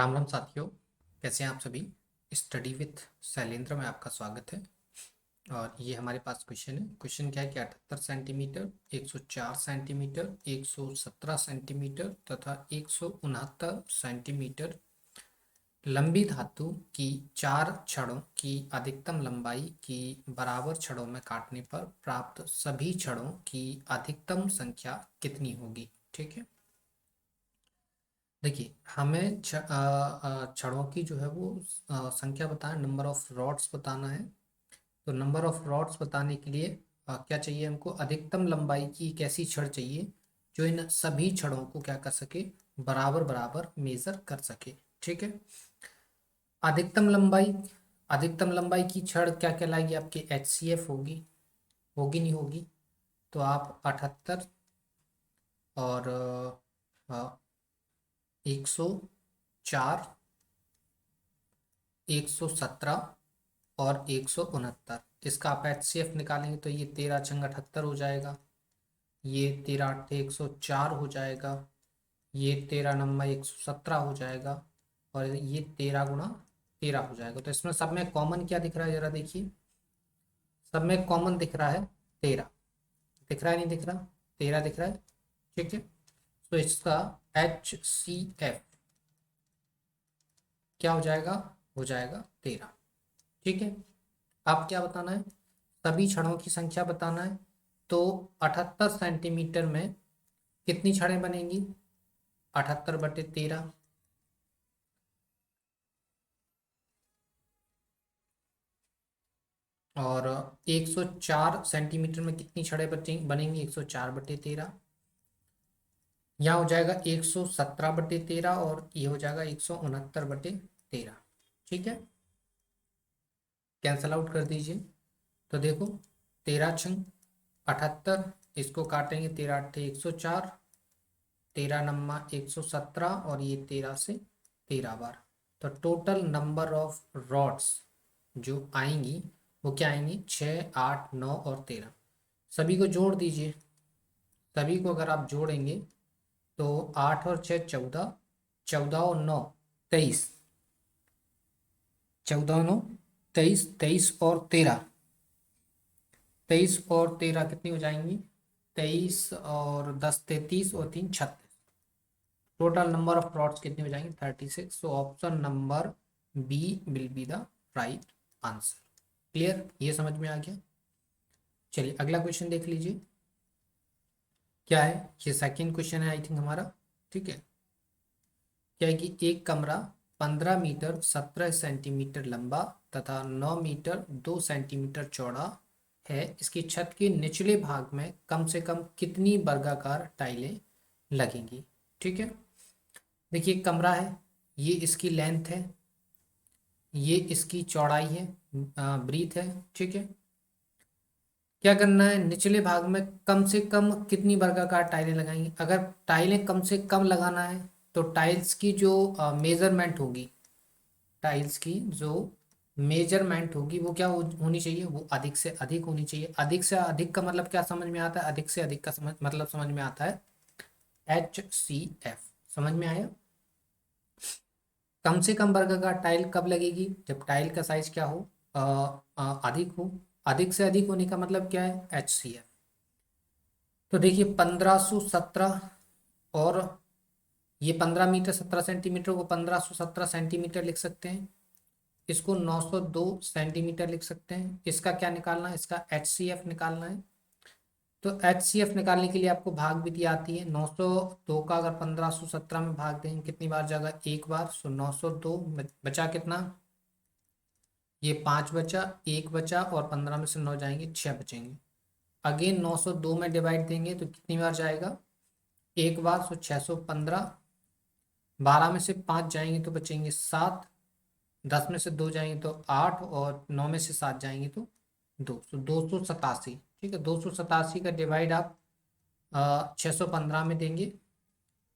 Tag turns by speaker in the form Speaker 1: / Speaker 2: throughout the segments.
Speaker 1: राम राम साथियों, कैसे हैं आप सभी। स्टडी विथ शैलेंद्र में आपका स्वागत है। और ये हमारे पास क्वेश्चन है। क्वेश्चन क्या है कि 78 सेंटीमीटर, 104 सेंटीमीटर, 117 सेंटीमीटर तथा 169 सेंटीमीटर लंबी धातु की चार छड़ों की अधिकतम लंबाई की बराबर छड़ों में काटने पर प्राप्त सभी छड़ों की अधिकतम संख्या कितनी होगी। ठीक है, देखिए हमें छड़ों की जो है वो संख्या बताना, नंबर ऑफ रॉड्स बताना है। तो नंबर ऑफ रॉड्स बताने के लिए क्या चाहिए हमको, अधिकतम लंबाई की एक ऐसी छड़ चाहिए जो इन सभी छड़ों को क्या कर सके, बराबर बराबर मेजर कर सके। ठीक है, अधिकतम लंबाई, अधिकतम लंबाई की छड़ क्या कहलाएगी आपकी, HCF होगी। होगी नहीं होगी, तो आप 78 और 104, 117 और 169, इसका आप HCF निकालेंगे तो ये 13×78 हो जाएगा, ये 13×8 104 हो जाएगा, ये 13×9 117 हो जाएगा और ये 13×13 हो जाएगा। तो इसमें सब में कॉमन क्या दिख रहा है, जरा देखिए। सब में कॉमन दिख रहा है 13, दिख रहा है नहीं दिख रहा, 13 दिख रहा है। ठीक है, तो इसका HCF क्या हो जाएगा 13। ठीक है, अब क्या बताना है, सभी छड़ों की संख्या बताना है। तो 78 सेंटीमीटर में कितनी छड़ें बनेंगी, 78/13। और 104 सेंटीमीटर में कितनी छड़ें बनेंगी, 104/13। यहाँ हो जाएगा 117/13 और ये हो जाएगा 169/13। ठीक है, कैंसल आउट कर दीजिए। तो देखो 13×78, इसको काटेंगे 13×8 104, 13×9 117 और ये 13 से 13 बार। तो टोटल नंबर ऑफ रॉड्स जो आएंगी वो क्या आएंगी, 6, 8, 9 और 13। सभी को जोड़ दीजिए। सभी को अगर आप जोड़ेंगे तो 8 और 6 14, 14 और 9 23, 14 और 9 23, 23 और 13, 23 और 13 कितनी हो जाएंगी, 23 और 10 33 और 3 36। टोटल नंबर ऑफ रॉड्स कितनी हो जाएंगी, 36। So option number B will be the right answer. Clear, ये समझ में आ गया। चलिए अगला क्वेश्चन देख लीजिए क्या है। ये सेकंड क्वेश्चन है आई थिंक हमारा। ठीक है, क्या है कि एक कमरा 15 मीटर 17 सेंटीमीटर लंबा तथा 9 मीटर 2 सेंटीमीटर चौड़ा है। इसकी छत के निचले भाग में कम से कम कितनी वर्गाकार टाइलें लगेंगी। ठीक है, देखिए एक कमरा है, ये इसकी लेंथ है, ये इसकी चौड़ाई है, ब्रीथ है। ठीक है, क्या करना है, निचले भाग में कम से कम कितनी वर्गाकार टाइलें लगाएंगे। अगर टाइलें कम से कम लगाना है तो टाइल्स की जो मेजरमेंट होगी, टाइल्स की जो मेजरमेंट होगी वो क्या होनी चाहिए, वो अधिक से अधिक होनी चाहिए। अधिक से अधिक का मतलब क्या समझ में आता है, अधिक से अधिक का मतलब समझ में आता है HCF। समझ में आया। कम से कम वर्गाकार टाइल कब लगेगी, जब टाइल का साइज क्या हो, अधिक हो। अधिक से अधिक होने का मतलब क्या है, HCF। तो देखिए 1517 और ये 15 मीटर 17 सेंटीमीटर को 1517 सेंटीमीटर लिख सकते हैं। इसको 902 सेंटीमीटर लिख सकते हैं। इसका क्या निकालना है, इसका HCF निकालना है। तो HCF निकालने के लिए आपको भाग विधि आती है। 902 का अगर 1517 में भाग देंगे कितनी बार जाएगा, एक बार। सो 902 बचा कितना, ये 5 बचा, एक बचा और 15 में से 9 जाएंगे, 6 बचेंगे। अगेन 902 में डिवाइड देंगे तो कितनी बार जाएगा, एक बार। सो 615, 12 में से 5 जाएंगे तो बचेंगे 7, 10 में से 2 जाएंगे तो 8 और 9 में से 7 जाएंगे तो 2। तो 287। ठीक है, 287 का डिवाइड आप 615 में देंगे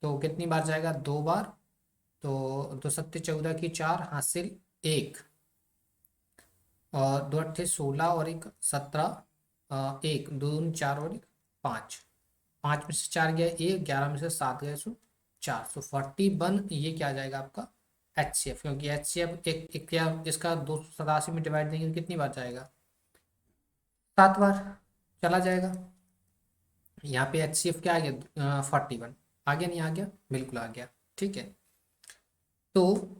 Speaker 1: तो कितनी बार जाएगा, 2 बार। तो 2 7 14 की 4 हासिल 1 और 2 8 16 और 1 17, 1 2 4 और 1 5, 5 में से 4 गया 1, 11 में से 7 गए सो 4। सो 41 ये क्या आ जाएगा आपका HCF, क्योंकि HCF एक या इसका 287 में डिवाइड देंगे तो कितनी बार जाएगा, 7 बार चला जाएगा। यहाँ पे HCF क्या आ गया, 41, आ गया नहीं आ गया, बिल्कुल आ गया। ठीक है, तो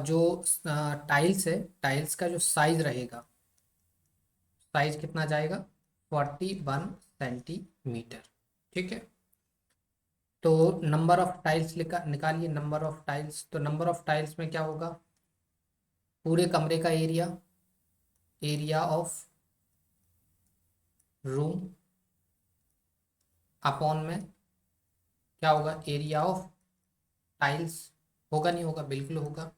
Speaker 1: जो टाइल्स है, टाइल्स का जो साइज रहेगा, साइज कितना जाएगा, 41 सेंटीमीटर। ठीक है, तो नंबर ऑफ टाइल्स निकालिए, नंबर ऑफ टाइल्स, तो नंबर ऑफ टाइल्स में क्या होगा, पूरे कमरे का area, area of room upon में क्या होगा, एरिया ऑफ टाइल्स, होगा नहीं होगा, बिल्कुल होगा।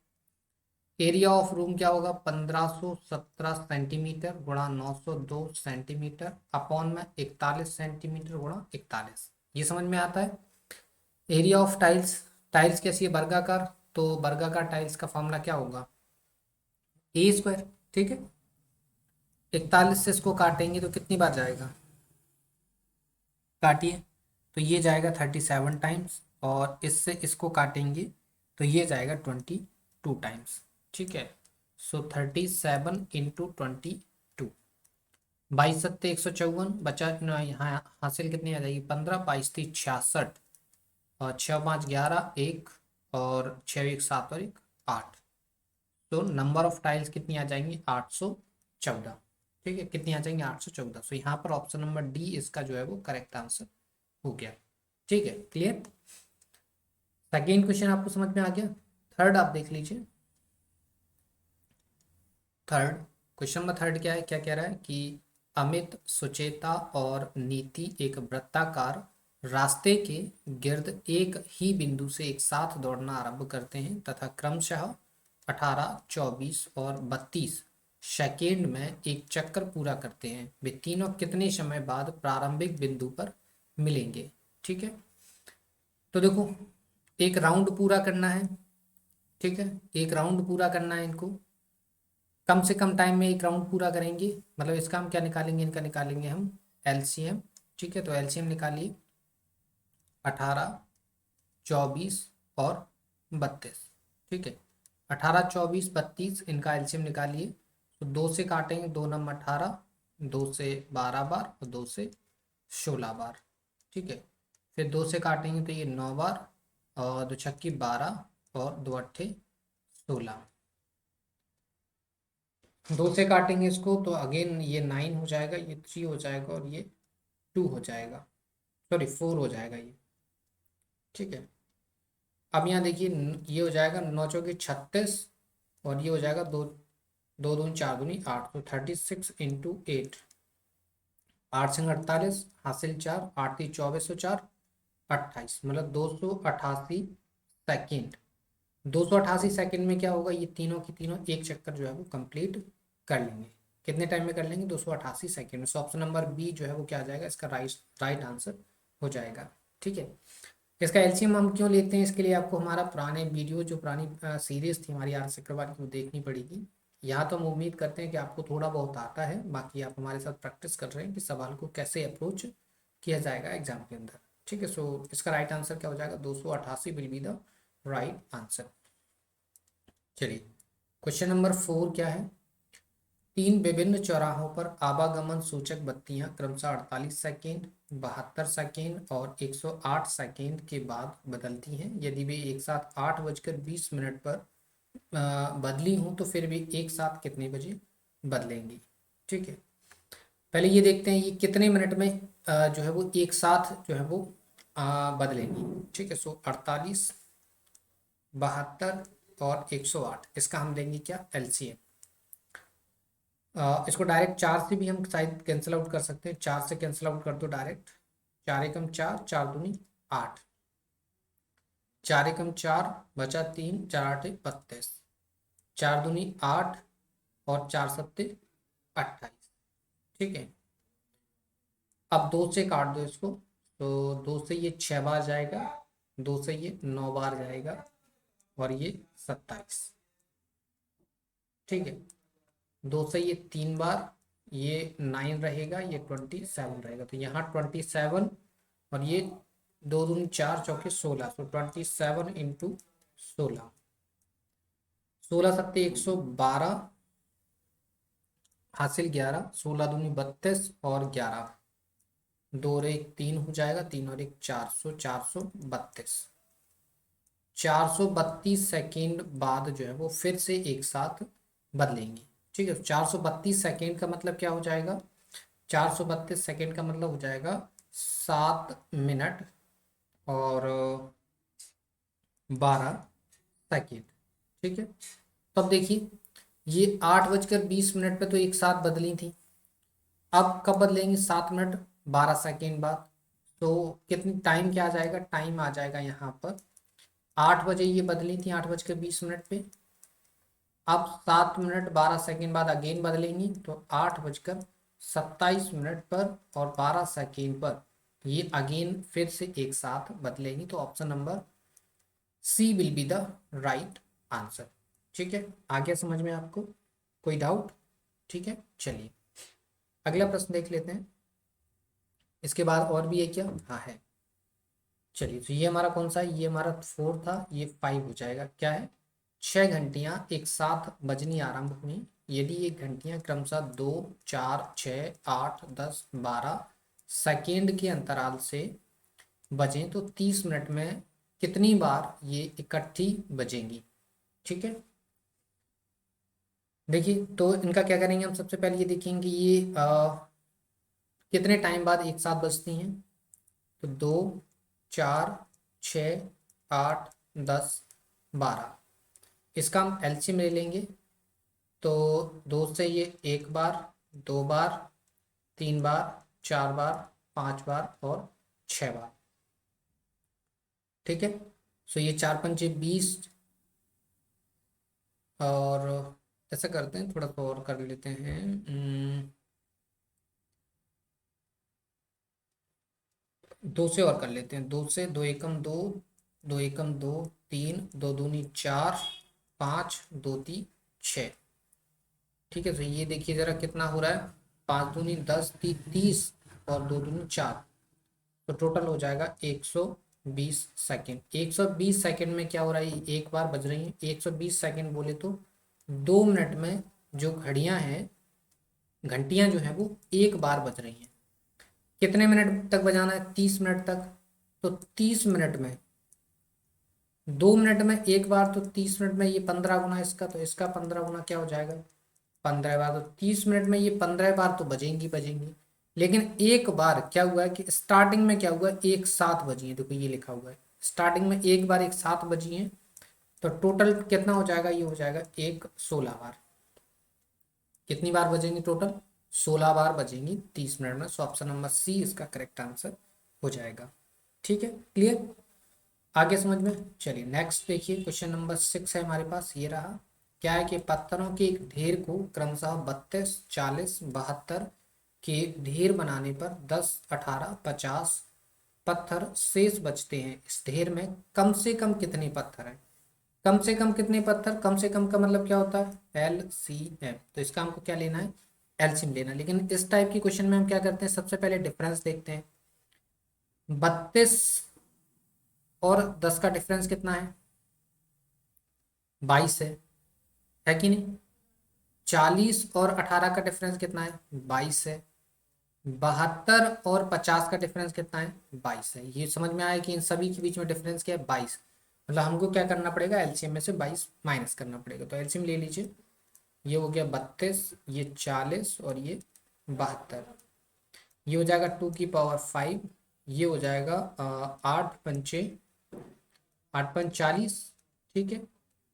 Speaker 1: एरिया ऑफ रूम क्या होगा, 1517 सेंटीमीटर गुणा 902 सेंटीमीटर अपॉन में 41 सेंटीमीटर गुणा 41। ये समझ में आता है। एरिया ऑफ टाइल्स, टाइल्स कैसी है, वर्गाकार, तो वर्गाकार टाइल्स का फॉर्मूला क्या होगा, ए स्क्वायर। ठीक है, 41 से इसको काटेंगे तो कितनी बार जाएगा, काटिए, तो ये जाएगा 37 टाइम्स, और इससे इसको काटेंगे तो ये जाएगा 22 टाइम्स। ठीक है, सो 37 × 22, 22 × 7 = 154, बचा यहाँ हासिल कितनी आ जाएगी, 15, 22 × 3 = 66, और 6 × 5 = 11, 1 और 6 × 1 = 7 और 1 8। तो नंबर ऑफ टाइल्स कितनी आ जाएंगी, 814। ठीक है, कितनी आ जाएंगी, 814। सो यहाँ पर ऑप्शन नंबर डी इसका जो है वो करेक्ट आंसर हो गया। ठीक है, क्लियर। सेकेंड क्वेश्चन आपको समझ में आ गया। थर्ड आप देख लीजिए। थर्ड क्वेश्चन नंबर थर्ड क्या है, क्या कह रहा है कि अमित, सुचेता और नीति एक वृत्ताकार रास्ते के गिर्द एक ही बिंदु से एक साथ दौड़ना आरंभ करते हैं तथा क्रमशः 18, 24 और 32 सेकेंड में एक चक्कर पूरा करते हैं। वे तीनों कितने समय बाद प्रारंभिक बिंदु पर मिलेंगे। ठीक है, तो देखो, एक राउंड पूरा करना है। ठीक है, एक राउंड पूरा करना है इनको, कम से कम टाइम में एक राउंड पूरा करेंगे, मतलब इसका हम क्या निकालेंगे, इनका निकालेंगे हम एलसीएम। ठीक है, तो एलसीएम निकालिए, 18, 24 और 32। ठीक है, 18, 24, 32 इनका एलसीएम निकालिए, तो 2 से काटेंगे, 2 नम 18, 2 से 12 बार और 2 से 16 बार। ठीक है, फिर 2 से काटेंगे तो ये 9 बार, और 2 छक्की 12 और 2 अट्ठे 16। 2 से काटेंगे इसको तो अगेन ये 9 हो जाएगा, ये 3 हो जाएगा और ये 2 हो जाएगा, सॉरी 4 हो जाएगा ये। ठीक है, अब यहाँ देखिए, ये हो जाएगा 9 चौके 36, और ये हो जाएगा 2, 2 दूनी 4 दूनी 8, तो 36 × 8, 8 संग 48, हासिल 4, 8 × 24 और 4 28, मतलब 288 सेकेंड। 288 सेकेंड में क्या होगा, ये तीनों की तीनों एक चक्कर जो है वो कंप्लीट कर लेंगे। कितने टाइम में कर लेंगे, 288 सेकेंड में। सो ऑप्शन नंबर बी जो है वो क्या आ जाएगा, इसका राइट आंसर हो जाएगा। ठीक है, इसका एलसीएम हम क्यों लेते हैं, इसके लिए आपको हमारा पुराने वीडियो, जो पुरानी सीरीज थी हमारी आर चक्रवाल की, वो देखनी पड़ेगी। यहाँ तो हम उम्मीद करते हैं कि आपको थोड़ा बहुत आता है, बाकी आप हमारे साथ प्रैक्टिस कर रहे हैं कि सवाल को कैसे अप्रोच किया जाएगा एग्जाम के अंदर। ठीक है, सो इसका राइट आंसर क्या हो जाएगा, 288 will be the right answer. चलिए, क्वेश्चन नंबर 4 क्या है, 3 विभिन्न चौराहों पर आवागमन सूचक बत्तियां क्रमशः 48 सेकेंड, 72 सेकेंड और 108 सेकेंड के बाद बदलती हैं। यदि वे एक साथ 8:20 पर बदली हों तो फिर भी एक साथ कितने बजे बदलेंगी। ठीक है, पहले ये देखते हैं ये कितने मिनट में जो है वो एक साथ जो है वो बदलेंगी। ठीक है, सो 48, 72 और 108, इसका हम लेंगे क्या, एलसीएम। इसको डायरेक्ट 4 से भी हम शायद कैंसिल आउट कर सकते हैं, 4 से कैंसिल आउट कर दो डायरेक्ट, 4 एकम 4, 4 दूनी 8, 4 एकम 4 बचा 3, 4 आठे 32, 4 दूनी 8 और 4 सत्ते 28। ठीक है, अब 2 से काट दो इसको, तो 2 से ये 6 बार जाएगा, 2 से ये 9 बार जाएगा और ये 27। ठीक है, 2 से ये 3 बार, ये 9 रहेगा, ये 27 रहेगा, तो यहाँ 27 और ये 2 दूनी 4 चौके 16, तो 27 × 16। 16 सत्ते 112, हासिल 11, 16 दूनी 32 और 11, दो और एक 3 हो जाएगा, 3 और एक 400, 432। 432 सेकेंड बाद जो है वो फिर से एक साथ बदलेंगे। ठीक है, 432 सेकेंड का मतलब क्या हो जाएगा? 432 सेकेंड का मतलब हो जाएगा 7 मिनट और 12 सेकेंड। ठीक है, तो अब देखिए, ये 8:20 पे तो एक साथ बदली थी। अब कब बदलेंगे? 7 मिनट 12 सेकेंड बाद। तो कितनी टाइम क्या आ जाएगा? टाइम आ जाएगा यहाँ पर 8 बजे ये बदली थी, 8:20 पे। अब 7 मिनट 12 सेकेंड बाद अगेन बदलेंगी, तो 8:27 पर और 12 सेकेंड पर ये अगेन फिर से एक साथ बदलेंगी। तो option number C will be the right answer. ठीक है, आगे समझ में आपको? कोई डाउट? ठीक है, चलिए अगला प्रश्न देख लेते हैं। इसके बाद और भी है क्या? हाँ है। चलिए, तो ये हमारा कौन सा है? ये हमारा 4 था, ये 5 हो जाएगा। क्या है? 6 घंटियां एक साथ बजनी आरंभ हुई यदि ये घंटियां क्रमशः 2, 4, 6, 8, 10, 12 सेकेंड के अंतराल से बजें तो 30 मिनट में कितनी बार ये इकट्ठी बजेंगी? ठीक है, देखिए तो इनका क्या करेंगे हम? सबसे पहले ये देखेंगे ये कितने टाइम बाद एक साथ बजती हैं। तो 2, 4, 6, 8, 10, 12, इसका हम एलसीएम ले लेंगे। तो 2 से ये एक बार, 2 बार, 3 बार, 4 बार, 5 बार और 6 बार। ठीक है, सो ये 4×5 = 20। और ऐसा करते हैं, थोड़ा सा और कर लेते हैं। 2 से और कर लेते हैं। 2 से 2 एकम 2, 2 एकम 2, 3, 2 दूनी 4, 5, 2 × 3 = 6। ठीक है, तो ये देखिए जरा कितना हो रहा है। 5 दूनी 10, 30 और 2 दूनी 4, तो टोटल हो जाएगा 120 सेकेंड। 120 सेकेंड में क्या हो रहा है? एक बार बज रही है। 120 सेकेंड बोले तो 2 मिनट में जो घड़ियां हैं, घंटियां जो है वो एक बार बज रही हैं। कितने मिनट तक बजाना है? 30 मिनट तक। तो 30 मिनट में, 2 मिनट में एक बार, तो 30 मिनट में ये 15 गुना इसका, तो इसका 15 गुना क्या हो जाएगा? 15 बार। तो 30 मिनट में ये 15 बार तो बजेंगी बजेंगी। लेकिन एक बार क्या हुआ है कि स्टार्टिंग में क्या हुआ है? एक साथ बजी है। देखो ये लिखा हुआ है, स्टार्टिंग में एक बार एक साथ बजी है। तो टोटल कितना हो जाएगा? ये हो जाएगा 16 बार। कितनी बार बजेंगी टोटल? 16 बार बजेंगी 30 मिनट में। सो ऑप्शन नंबर सी इसका करेक्ट आंसर हो जाएगा। ठीक है, क्लियर? आगे समझ में? चलिए नेक्स्ट देखिए, क्वेश्चन नंबर 6 है हमारे पास। ये रहा। क्या है कि पत्थरों के एक ढेर को क्रमशः 32, 40, 72 के ढेर बनाने पर 10, 18, 50 पत्थर शेष बचते हैं। इस ढेर में कम से कम कितने पत्थर हैं? कम से कम कितने पत्थर? कम से कम का मतलब क्या होता है? LCM। तो इसका हमको क्या लेना है? एलसीएम लेना है। लेकिन इस टाइप की क्वेश्चन में हम क्या करते हैं? सबसे पहले डिफरेंस देखते हैं। 32 और 10 का डिफरेंस कितना है? 22 है कि नहीं? 40 और 18 का डिफरेंस कितना है? 22 है। 72 और 50 का डिफरेंस कितना है? 22 है। ये समझ में आया कि इन सभी के बीच में डिफरेंस क्या है? 22। मतलब हमको क्या करना पड़ेगा? एलसीएम में से 22 माइनस करना पड़ेगा। तो एलसीएम ले लीजिए। ये हो गया 32, ये 40 और ये 72। ये हो जाएगा 2 की पावर 5। ये हो जाएगा 8 पंचे ठीक है,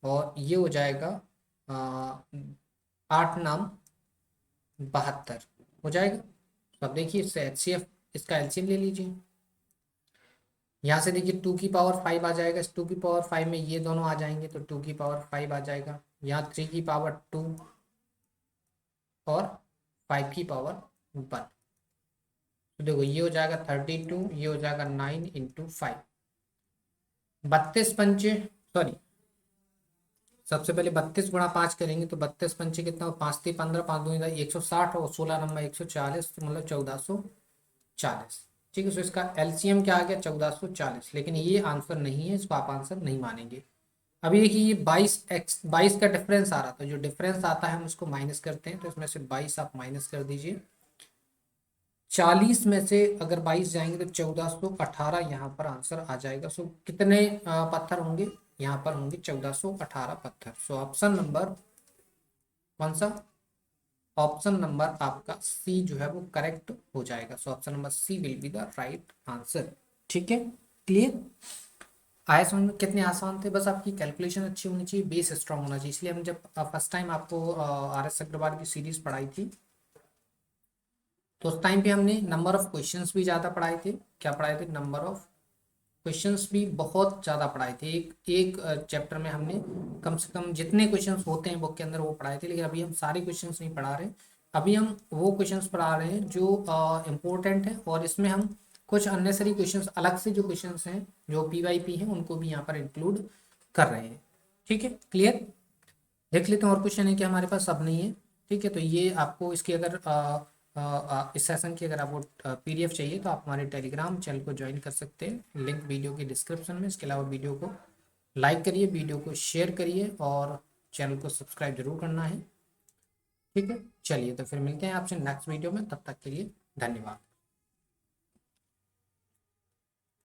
Speaker 1: और ये हो जाएगा 8 9 72 हो जाएगा। तो अब देखिए इससे HCF, इसका एलसीएम ले लीजिए। यहाँ से देखिए 2 की पावर 5 आ जाएगा। इस 2 की पावर 5 में ये दोनों आ जाएंगे, तो 2 की पावर 5 आ जाएगा। यहाँ 3 की पावर 2 और 5 की पावर 1। तो देखो ये हो जाएगा 32, ये हो जाएगा 9 × 5। 32 पंचे, सॉरी, सबसे पहले 32 × 5 करेंगे। तो 32 पंचे कितना हो? 5 × 3 = 15, 5 × 2 = 160 और 16 नंबर 140, तो मतलब 1440। ठीक है, तो इसका एलसीएम क्या आ गया? 1440। लेकिन ये आंसर नहीं है, इसको आप आंसर नहीं मानेंगे। अभी देखिए ये 22 का डिफरेंस आ रहा था, जो डिफरेंस आता है हम उसको माइनस करते हैं, तो इसमें से 22 आप माइनस कर दीजिए। 40 में से अगर 22 जाएंगे तो 1418 यहाँ पर आंसर आ जाएगा। सो कितने पत्थर होंगे, यहाँ पर होंगे 1418 पत्थर। सो ऑप्शन नंबर कौन सा, ऑप्शन नंबर आपका सी जो है वो करेक्ट हो जाएगा। So option number C will be the right answer. ठीक है, क्लियर आया समझ में? कितने आसान थे, बस आपकी कैलकुलेशन अच्छी होनी चाहिए, बेस स्ट्रांग होना चाहिए। इसलिए हम जब फर्स्ट टाइम आपको आर एस अग्रवाल की सीरीज पढ़ाई थी, तो उस टाइम पे हमने नंबर ऑफ क्वेश्चंस भी ज़्यादा पढ़ाए थे। क्या पढ़ाए थे, नंबर ऑफ क्वेश्चंस भी बहुत ज़्यादा पढ़ाए थे। एक एक चैप्टर में हमने कम से कम जितने क्वेश्चंस होते हैं बुक के अंदर वो पढ़ाए थे। लेकिन अभी हम सारे क्वेश्चंस नहीं पढ़ा रहे, अभी हम वो क्वेश्चंस पढ़ा रहे हैं जो इम्पोर्टेंट है, और इसमें हम कुछ अननेसरी क्वेश्चंस, अलग से जो क्वेश्चंस हैं जो पीवाईपी हैं, उनको भी यहाँ पर इंक्लूड कर रहे हैं। ठीक है, क्लियर। देख लेते हैं और क्वेश्चन है कि हमारे पास, अब नहीं है। ठीक है, तो ये आपको इसकी अगर इस सेशन की अगर आपको पीडीएफ चाहिए तो आप हमारे टेलीग्राम चैनल को ज्वाइन कर सकते हैं, लिंक वीडियो के डिस्क्रिप्शन में। इसके अलावा वीडियो को लाइक करिए, वीडियो को शेयर करिए, और चैनल को सब्सक्राइब जरूर करना है। ठीक है, चलिए तो फिर मिलते हैं आपसे नेक्स्ट वीडियो में, तब तक के लिए धन्यवाद।